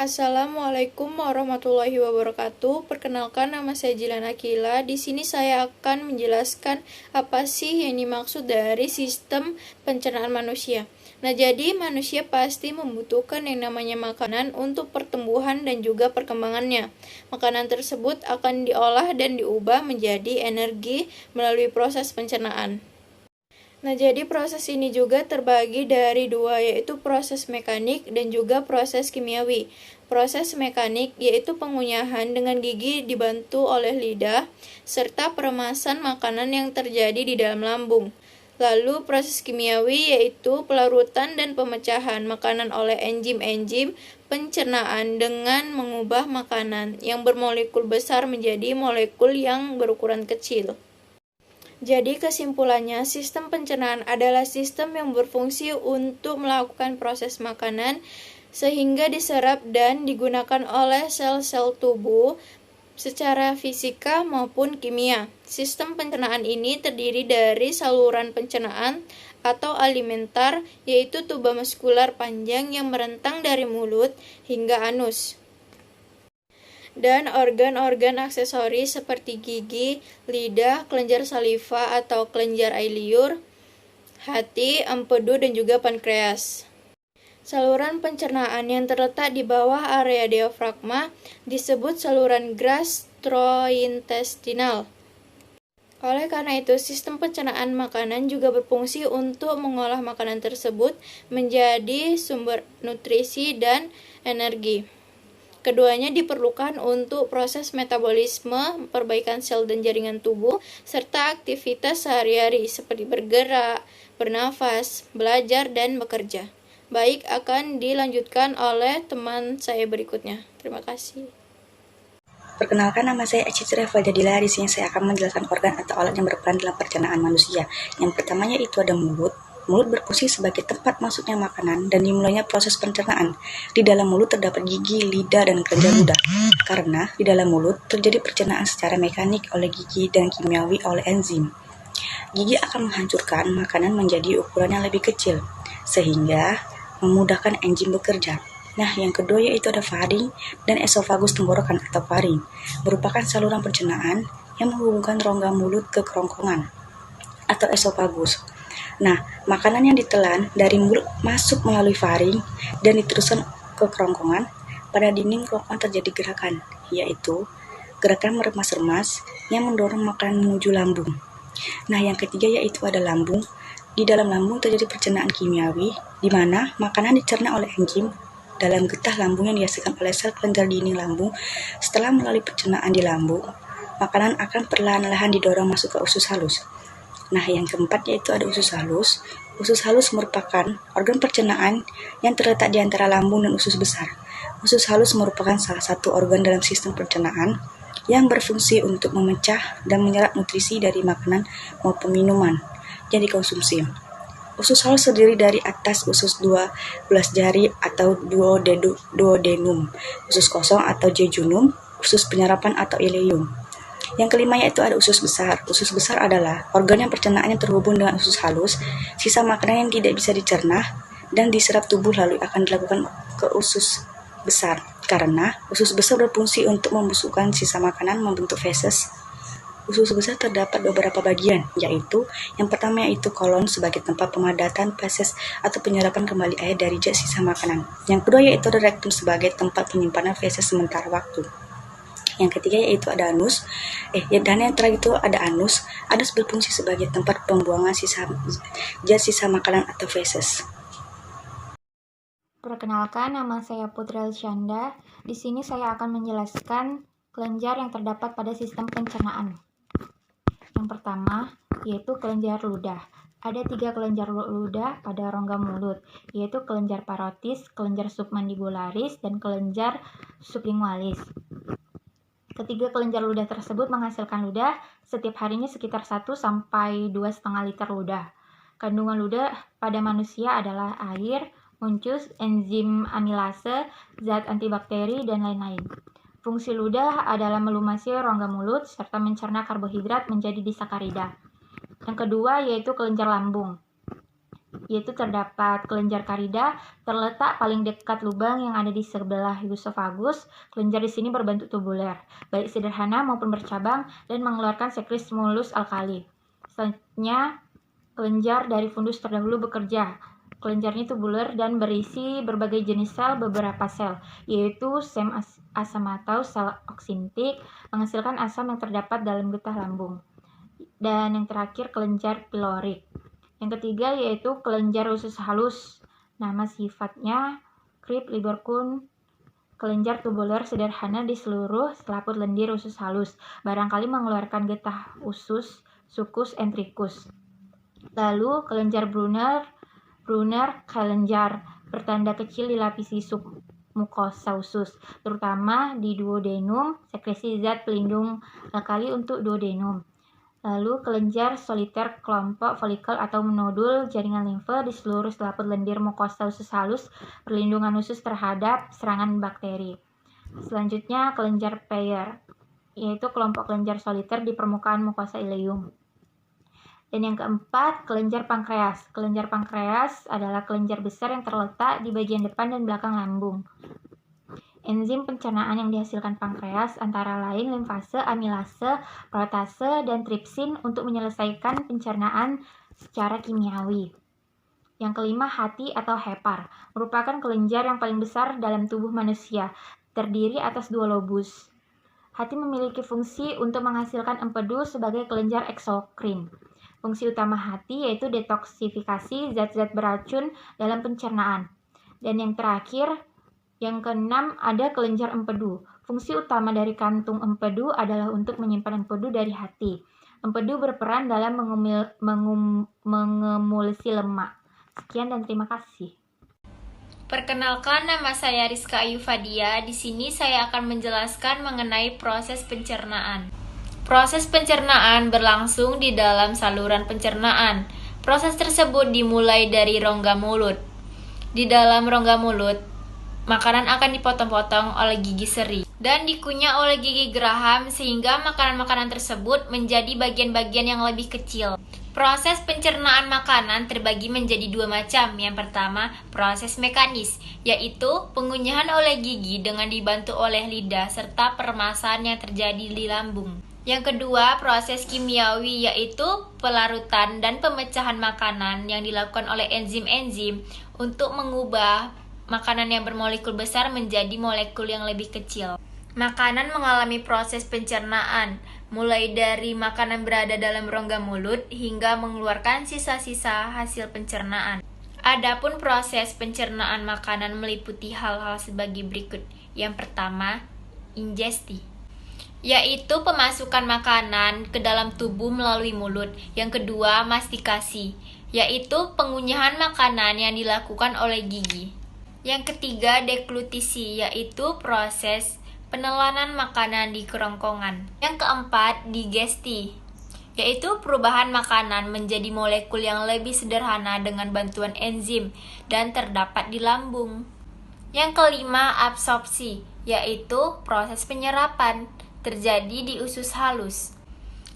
Assalamualaikum warahmatullahi wabarakatuh. Perkenalkan, nama saya Jilan Akila. Di sini saya akan menjelaskan apa sih yang dimaksud dari sistem pencernaan manusia. Nah, jadi manusia pasti membutuhkan yang namanya makanan untuk pertumbuhan dan juga perkembangannya. Makanan tersebut akan diolah dan diubah menjadi energi melalui proses pencernaan. Nah, jadi proses ini juga terbagi dari dua, yaitu proses mekanik dan juga proses kimiawi. Proses mekanik yaitu pengunyahan dengan gigi dibantu oleh lidah, serta peremasan makanan yang terjadi di dalam lambung. Lalu proses kimiawi yaitu pelarutan dan pemecahan makanan oleh enzim-enzim pencernaan dengan mengubah makanan yang bermolekul besar menjadi molekul yang berukuran kecil. Jadi kesimpulannya, sistem pencernaan adalah sistem yang berfungsi untuk melakukan proses makanan sehingga diserap dan digunakan oleh sel-sel tubuh secara fisika maupun kimia. Sistem pencernaan ini terdiri dari saluran pencernaan atau alimentar, yaitu tuba muskular panjang yang merentang dari mulut hingga anus, dan organ-organ aksesoris seperti gigi, lidah, kelenjar saliva atau kelenjar air liur, hati, empedu, dan juga pankreas. Saluran pencernaan yang terletak di bawah area diafragma disebut saluran gastrointestinal. Oleh karena itu, sistem pencernaan makanan juga berfungsi untuk mengolah makanan tersebut menjadi sumber nutrisi dan energi. Keduanya diperlukan untuk proses metabolisme, perbaikan sel dan jaringan tubuh, serta aktivitas sehari-hari seperti bergerak, bernafas, belajar, dan bekerja. Baik, akan dilanjutkan oleh teman saya berikutnya. Terima kasih. Perkenalkan, nama saya Acitra Fajadila. Di sini saya akan menjelaskan organ atau alat yang berperan dalam pencernaan manusia. Yang pertamanya itu ada mulut. Mulut berfungsi sebagai tempat masuknya makanan dan dimulainya proses pencernaan. Di dalam mulut terdapat gigi, lidah, dan kelenjar ludah. Karena di dalam mulut terjadi pencernaan secara mekanik oleh gigi dan kimiawi oleh enzim. Gigi akan menghancurkan makanan menjadi ukuran yang lebih kecil, sehingga memudahkan enzim bekerja. Nah, yang kedua yaitu ada faring dan esofagus tenggorokan atau faring, merupakan saluran pencernaan yang menghubungkan rongga mulut ke kerongkongan atau esofagus. Nah, makanan yang ditelan dari mulut masuk melalui faring dan diteruskan ke kerongkongan. Pada dinding kerongkongan terjadi gerakan, yaitu gerakan meremas-remas yang mendorong makanan menuju lambung. Nah, yang ketiga yaitu ada lambung. Di dalam lambung terjadi pencernaan kimiawi, di mana makanan dicerna oleh enzim dalam getah lambung yang dihasilkan oleh sel kelenjar dinding lambung. Setelah melalui pencernaan di lambung, makanan akan perlahan-lahan didorong masuk ke usus halus. Nah, yang keempat yaitu ada usus halus. Usus halus merupakan organ pencernaan yang terletak di antara lambung dan usus besar. Usus halus merupakan salah satu organ dalam sistem pencernaan yang berfungsi untuk memecah dan menyerap nutrisi dari makanan maupun minuman yang dikonsumsi. Usus halus terdiri dari atas usus 12 jari atau duodenum, usus kosong atau jejunum, usus penyerapan atau ileum. Yang kelima yaitu ada usus besar. Usus besar adalah organ yang pencernaannya terhubung dengan usus halus. Sisa makanan yang tidak bisa dicerna dan diserap tubuh lalu akan dilakukan ke usus besar. Karena usus besar berfungsi untuk membusukkan sisa makanan membentuk feses. Usus besar terdapat beberapa bagian, yaitu yang pertama yaitu kolon sebagai tempat pemadatan feses atau penyerapan kembali air dari zat sisa makanan. Yang kedua yaitu ada rektum sebagai tempat penyimpanan feses sementara waktu. Yang ketiga yaitu ada anus. Dan yang terakhir itu ada anus. Anus berfungsi sebagai tempat pembuangan zat sisa makanan atau feses. Perkenalkan, nama saya Putri Alsyanda. Di sini saya akan menjelaskan kelenjar yang terdapat pada sistem pencernaan. Yang pertama yaitu kelenjar ludah. Ada 3 kelenjar ludah pada rongga mulut, yaitu kelenjar parotis, kelenjar submandibularis, dan kelenjar sublingualis. Ketiga kelenjar ludah tersebut menghasilkan ludah setiap harinya sekitar 1 sampai 2,5 liter ludah. Kandungan ludah pada manusia adalah air, uncus, enzim amilase, zat antibakteri, dan lain-lain. Fungsi ludah adalah melumasi rongga mulut serta mencerna karbohidrat menjadi disakarida. Yang kedua yaitu kelenjar lambung. yaitu terdapat kelenjar karida terletak paling dekat lubang yang ada di sebelah esophagus. Kelenjar di sini berbentuk tubuler, baik sederhana maupun bercabang dan mengeluarkan sekresi mulus alkali. Selanjutnya, kelenjar dari fundus terdahulu bekerja. Kelenjarnya tubuler dan berisi berbagai jenis sel, beberapa sel, yaitu sel asam atau sel oksintik, menghasilkan asam yang terdapat dalam getah lambung. Dan yang terakhir, kelenjar pilorik. Yang ketiga yaitu kelenjar usus halus. Nama sifatnya Crypt libercum, kelenjar tubuler sederhana di seluruh selaput lendir usus halus, barangkali mengeluarkan getah usus, sulcus entericus. Lalu kelenjar Brunner kelenjar bertanda kecil dilapisi submukosa usus, terutama di duodenum, sekresi zat pelindung alkali untuk duodenum. Lalu kelenjar soliter kelompok folikel atau nodul jaringan limfe di seluruh selaput lendir mukosa usus halus, perlindungan usus terhadap serangan bakteri. Selanjutnya kelenjar Peyer, yaitu kelompok kelenjar soliter di permukaan mukosa ileum. Dan yang keempat, kelenjar pankreas. Kelenjar pankreas adalah kelenjar besar yang terletak di bagian depan dan belakang lambung. Enzim pencernaan yang dihasilkan pankreas antara lain limfase, amilase, protase, dan tripsin untuk menyelesaikan pencernaan secara kimiawi. Yang kelima, hati atau hepar, merupakan kelenjar yang paling besar dalam tubuh manusia, terdiri atas 2 lobus. Hati memiliki fungsi untuk menghasilkan empedu sebagai kelenjar eksokrin. Fungsi utama hati yaitu detoksifikasi zat-zat beracun dalam pencernaan. Dan yang terakhir, yang keenam, ada kelenjar empedu. Fungsi utama dari kantung empedu adalah untuk menyimpan empedu dari hati. Empedu berperan dalam mengemulsi lemak. Sekian dan terima kasih. Perkenalkan, nama saya Rizka Ayu Fadia. Di sini saya akan menjelaskan mengenai proses pencernaan. Proses pencernaan berlangsung di dalam saluran pencernaan. Proses tersebut dimulai dari rongga mulut. Di dalam rongga mulut, makanan akan dipotong-potong oleh gigi seri dan dikunyah oleh gigi geraham sehingga makanan-makanan tersebut menjadi bagian-bagian yang lebih kecil. Proses pencernaan makanan terbagi menjadi 2 macam. Yang pertama, proses mekanis, yaitu pengunyahan oleh gigi dengan dibantu oleh lidah serta peremasan yang terjadi di lambung. Yang kedua, proses kimiawi, yaitu pelarutan dan pemecahan makanan yang dilakukan oleh enzim-enzim untuk mengubah makanan yang bermolekul besar menjadi molekul yang lebih kecil. Makanan mengalami proses pencernaan, mulai dari makanan berada dalam rongga mulut hingga mengeluarkan sisa-sisa hasil pencernaan. Adapun proses pencernaan makanan meliputi hal-hal sebagai berikut. Yang pertama, ingesti, yaitu pemasukan makanan ke dalam tubuh melalui mulut. Yang kedua, mastikasi, yaitu pengunyahan makanan yang dilakukan oleh gigi. Yang ketiga, deglutisi, yaitu proses penelanan makanan di kerongkongan. Yang keempat, digesti, yaitu perubahan makanan menjadi molekul yang lebih sederhana dengan bantuan enzim dan terdapat di lambung. Yang kelima, absorpsi, yaitu proses penyerapan terjadi di usus halus.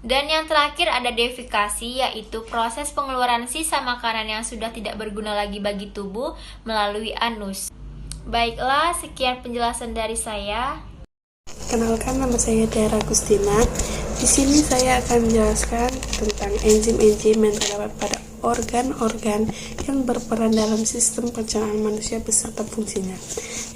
Dan yang terakhir ada defikasi, yaitu proses pengeluaran sisa makanan yang sudah tidak berguna lagi bagi tubuh melalui anus. Baiklah, sekian penjelasan dari saya. Kenalkan, nama saya Tiara Agustina. Di sini saya akan menjelaskan tentang enzim-enzim yang terdapat pada organ-organ yang berperan dalam sistem pencernaan manusia beserta fungsinya.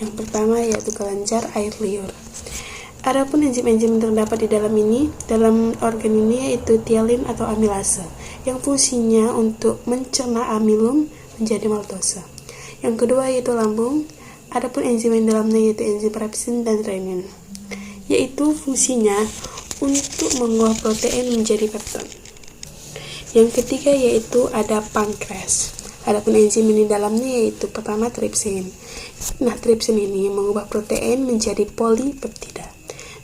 Yang pertama yaitu kelenjar air liur. Adapun enzim-enzim yang terdapat di dalam organ ini yaitu tialin atau amilase, yang fungsinya untuk mencerna amilum menjadi maltose. Yang kedua yaitu lambung. Adapun enzim yang dalamnya yaitu enzim pepsin dan renin, yaitu fungsinya untuk mengolah protein menjadi pepton. Yang ketiga yaitu ada pankreas. Adapun enzim ini dalamnya yaitu pertama tripsin. Nah, tripsin ini mengubah protein menjadi polipeptida.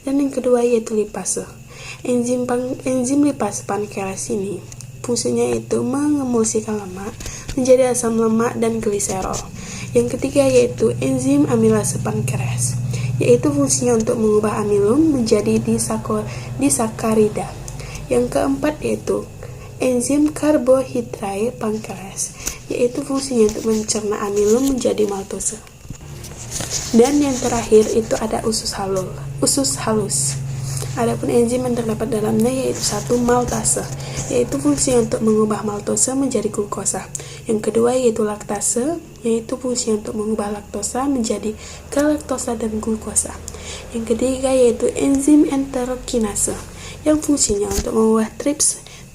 Dan yang kedua yaitu lipase. Enzim lipase pankreas ini fungsinya yaitu mengemulsikan lemak menjadi asam lemak dan gliserol. Yang ketiga yaitu enzim amilase pankreas, yaitu fungsinya untuk mengubah amilum menjadi disakarida. Yang keempat yaitu enzim karbohidrat pankreas, yaitu fungsinya untuk mencerna amilum menjadi maltose. Dan yang terakhir itu ada usus halus. Adapun enzim yang terdapat dalamnya yaitu 1 maltase, yaitu fungsinya untuk mengubah maltose menjadi glukosa. Yang kedua yaitu laktase, yaitu fungsinya untuk mengubah laktosa menjadi galaktosa dan glukosa. Yang ketiga yaitu enzim enterokinase, yang fungsinya untuk mengubah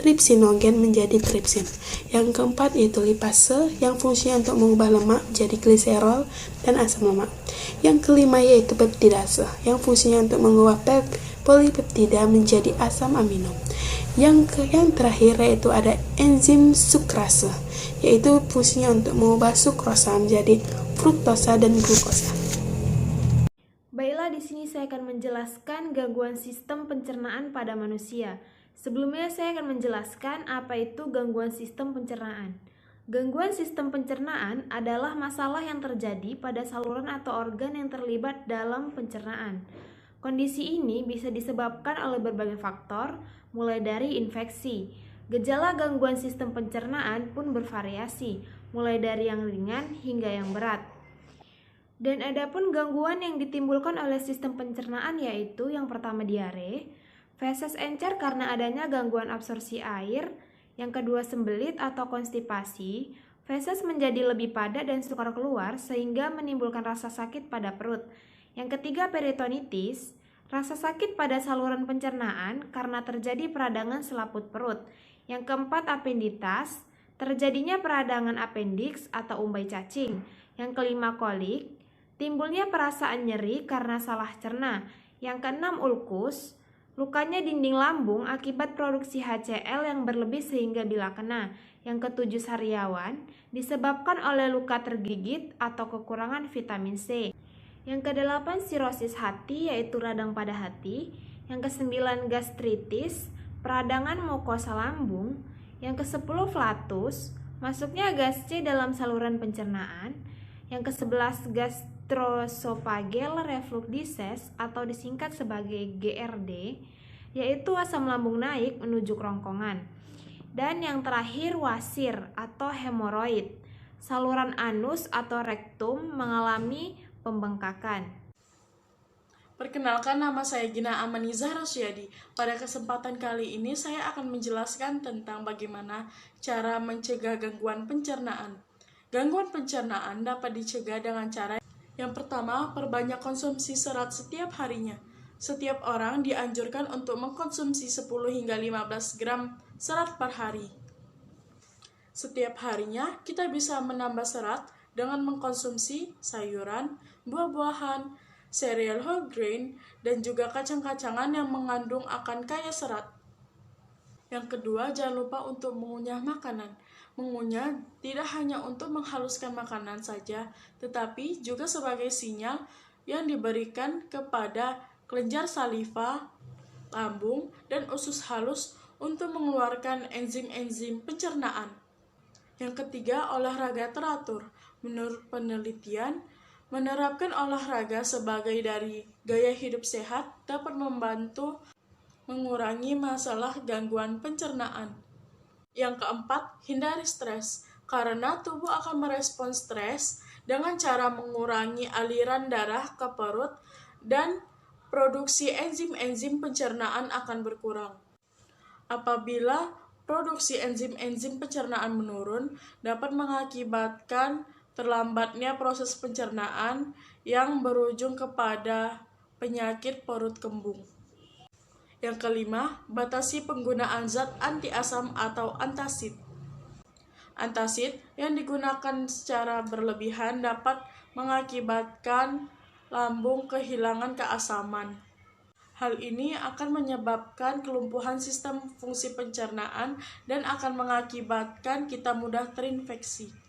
tripsinogen menjadi tripsin. Yang keempat yaitu lipase, yang fungsinya untuk mengubah lemak menjadi gliserol dan asam lemak. Yang kelima yaitu peptidase, yang fungsinya untuk mengubah polipeptida menjadi asam amino. Yang terakhir yaitu ada enzim sukrase, yaitu fungsinya untuk mengubah sukrosa menjadi fruktosa dan glukosa. Baiklah, di sini saya akan menjelaskan gangguan sistem pencernaan pada manusia. Sebelumnya saya akan menjelaskan apa itu gangguan sistem pencernaan. Gangguan sistem pencernaan adalah masalah yang terjadi pada saluran atau organ yang terlibat dalam pencernaan. Kondisi ini bisa disebabkan oleh berbagai faktor, mulai dari infeksi. Gejala gangguan sistem pencernaan pun bervariasi, mulai dari yang ringan hingga yang berat. Dan adapun gangguan yang ditimbulkan oleh sistem pencernaan yaitu yang pertama diare, feses encer karena adanya gangguan absorpsi air, yang kedua sembelit atau konstipasi, feses menjadi lebih padat dan sukar keluar sehingga menimbulkan rasa sakit pada perut. Yang ketiga peritonitis, rasa sakit pada saluran pencernaan karena terjadi peradangan selaput perut. Yang keempat apenditas, terjadinya peradangan apendiks atau umbai cacing. Yang kelima kolik, timbulnya perasaan nyeri karena salah cerna. Yang keenam ulkus, lukanya dinding lambung akibat produksi HCl yang berlebih sehingga bila kena. Yang ketujuh sariawan, disebabkan oleh luka tergigit atau kekurangan vitamin C. Yang kedelapan sirosis hati yaitu radang pada hati. Yang kesembilan gastritis, peradangan mukosa lambung. Yang kesepuluh flatus, masuknya gas C dalam saluran pencernaan. Yang kesebelas gastroesophageal reflux disease atau disingkat sebagai GERD, yaitu asam lambung naik menuju kerongkongan. Dan yang terakhir wasir atau hemoroid, saluran anus atau rektum mengalami pembengkakan. Perkenalkan, nama saya Gina Amaniza Rosyadi. Pada kesempatan kali ini saya akan menjelaskan tentang bagaimana cara mencegah gangguan pencernaan. Gangguan pencernaan dapat dicegah dengan cara yang pertama, perbanyak konsumsi serat setiap harinya. Setiap orang dianjurkan untuk mengkonsumsi 10 hingga 15 gram serat per hari. Setiap harinya kita bisa menambah serat dengan mengkonsumsi sayuran, buah-buahan, sereal whole grain, dan juga kacang-kacangan yang mengandung akan kaya serat. Yang kedua, jangan lupa untuk mengunyah makanan. Mengunyah tidak hanya untuk menghaluskan makanan saja, tetapi juga sebagai sinyal yang diberikan kepada kelenjar saliva, lambung, dan usus halus untuk mengeluarkan enzim-enzim pencernaan. Yang ketiga, olahraga teratur. Menurut penelitian, menerapkan olahraga sebagai dari gaya hidup sehat dapat membantu mengurangi masalah gangguan pencernaan. Yang keempat, hindari stres, karena tubuh akan merespon stres dengan cara mengurangi aliran darah ke perut dan produksi enzim-enzim pencernaan akan berkurang. Apabila produksi enzim-enzim pencernaan menurun, dapat mengakibatkan terlambatnya proses pencernaan yang berujung kepada penyakit perut kembung. Yang kelima, batasi penggunaan zat anti asam atau antasid. Antasid yang digunakan secara berlebihan dapat mengakibatkan lambung kehilangan keasaman. Hal ini akan menyebabkan kelumpuhan sistem fungsi pencernaan dan akan mengakibatkan kita mudah terinfeksi.